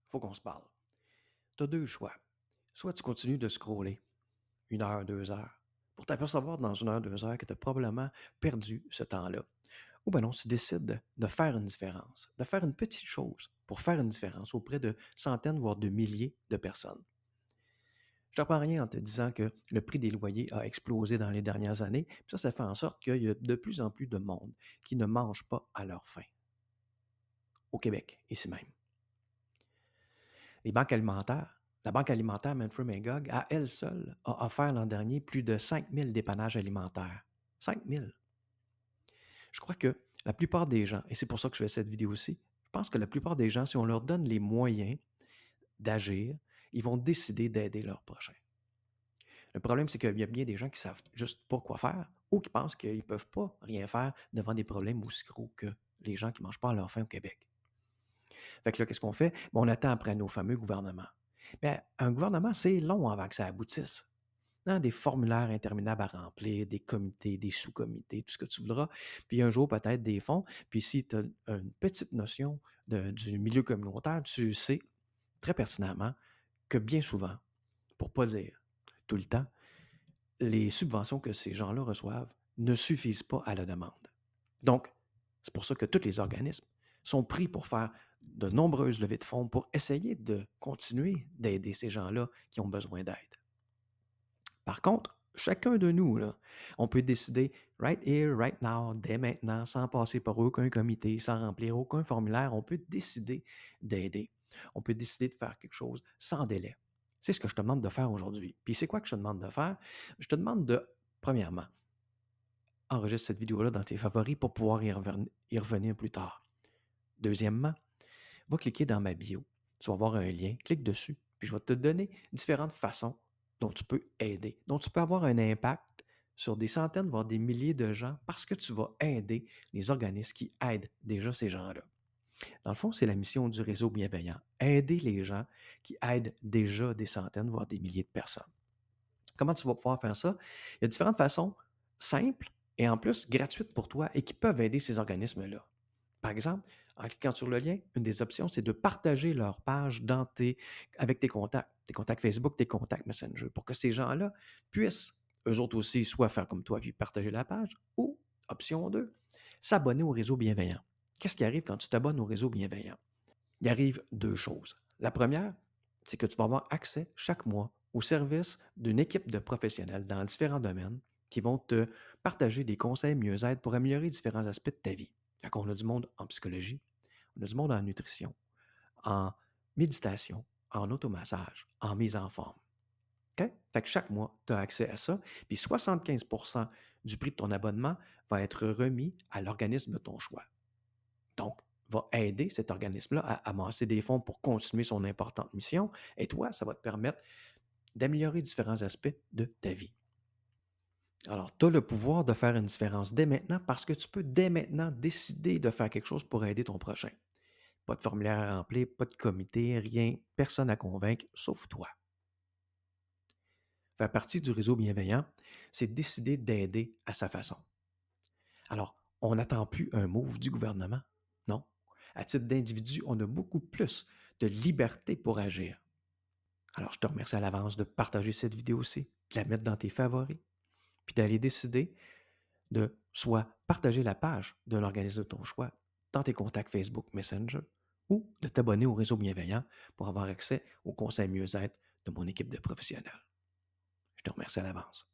faut qu'on se parle. Tu as deux choix. Soit tu continues de scroller 1 heure, 2 heures, pour t'apercevoir dans 1 heure, 2 heures que tu as probablement perdu ce temps-là. Ou ben non, tu décides de faire une différence, de faire une petite chose pour faire une différence auprès de centaines, voire de milliers de personnes. Je ne t'apprends rien en te disant que le prix des loyers a explosé dans les dernières années, puis ça fait en sorte qu'il y a de plus en plus de monde qui ne mange pas à leur faim, au Québec, ici même. Les banques alimentaires, la Banque alimentaire Manfred Magog, à elle seule, a offert l'an dernier plus de 5 000 dépannages alimentaires. 5 000. Je crois que la plupart des gens, et c'est pour ça que je fais cette vidéo-ci, je pense que la plupart des gens, si on leur donne les moyens d'agir, ils vont décider d'aider leur prochain. Le problème, c'est qu'il y a bien des gens qui savent juste pas quoi faire ou qui pensent qu'ils ne peuvent pas rien faire devant des problèmes aussi gros que les gens qui ne mangent pas à leur faim au Québec. Fait que là, qu'est-ce qu'on fait? Ben, on attend après nos fameux gouvernements. Mais un gouvernement, c'est long avant que ça aboutisse. Hein, des formulaires interminables à remplir, des comités, des sous-comités, tout ce que tu voudras. Puis un jour, peut-être des fonds. Puis si tu as une petite notion du milieu communautaire, tu sais très pertinemment que bien souvent, pour ne pas dire tout le temps, les subventions que ces gens-là reçoivent ne suffisent pas à la demande. Donc, c'est pour ça que tous les organismes sont pris pour faire de nombreuses levées de fonds pour essayer de continuer d'aider ces gens-là qui ont besoin d'aide. Par contre, chacun de nous, là, on peut décider right here, right now, dès maintenant, sans passer par aucun comité, sans remplir aucun formulaire, on peut décider d'aider. On peut décider de faire quelque chose sans délai. C'est ce que je te demande de faire aujourd'hui. Puis c'est quoi que je te demande de faire? Je te demande de, premièrement, enregistre cette vidéo-là dans tes favoris pour pouvoir y revenir plus tard. Deuxièmement, va cliquer dans ma bio. Tu vas voir un lien, clique dessus, puis je vais te donner différentes façons dont tu peux aider, dont tu peux avoir un impact sur des centaines, voire des milliers de gens parce que tu vas aider les organismes qui aident déjà ces gens-là. Dans le fond, c'est la mission du réseau bienveillant, aider les gens qui aident déjà des centaines, voire des milliers de personnes. Comment tu vas pouvoir faire ça? Il y a différentes façons simples et en plus gratuites pour toi et qui peuvent aider ces organismes-là. Par exemple, en cliquant sur le lien, une des options, c'est de partager leur page avec tes contacts Facebook, tes contacts Messenger, pour que ces gens-là puissent, eux autres aussi, soit faire comme toi puis partager la page, ou, option 2, s'abonner au réseau bienveillant. Qu'est-ce qui arrive quand tu t'abonnes au réseau bienveillant? Il arrive deux choses. La première, c'est que tu vas avoir accès chaque mois au service d'une équipe de professionnels dans différents domaines qui vont te partager des conseils mieux-être pour améliorer différents aspects de ta vie. Fait qu'on a du monde en psychologie, on a du monde en nutrition, en méditation, en automassage, en mise en forme. OK? Fait que chaque mois, tu as accès à ça. Puis 75% du prix de ton abonnement va être remis à l'organisme de ton choix. Donc, va aider cet organisme-là à amasser des fonds pour continuer son importante mission. Et toi, ça va te permettre d'améliorer différents aspects de ta vie. Alors, tu as le pouvoir de faire une différence dès maintenant parce que tu peux dès maintenant décider de faire quelque chose pour aider ton prochain. Pas de formulaire à remplir, pas de comité, rien, personne à convaincre, sauf toi. Faire partie du réseau bienveillant, c'est décider d'aider à sa façon. Alors, on n'attend plus un move du gouvernement. Non. À titre d'individu, on a beaucoup plus de liberté pour agir. Alors, je te remercie à l'avance de partager cette vidéo-ci, de la mettre dans tes favoris, puis d'aller décider de soit partager la page d'un organisme de ton choix dans tes contacts Facebook Messenger ou de t'abonner au réseau bienveillant pour avoir accès aux conseils mieux-être de mon équipe de professionnels. Je te remercie à l'avance.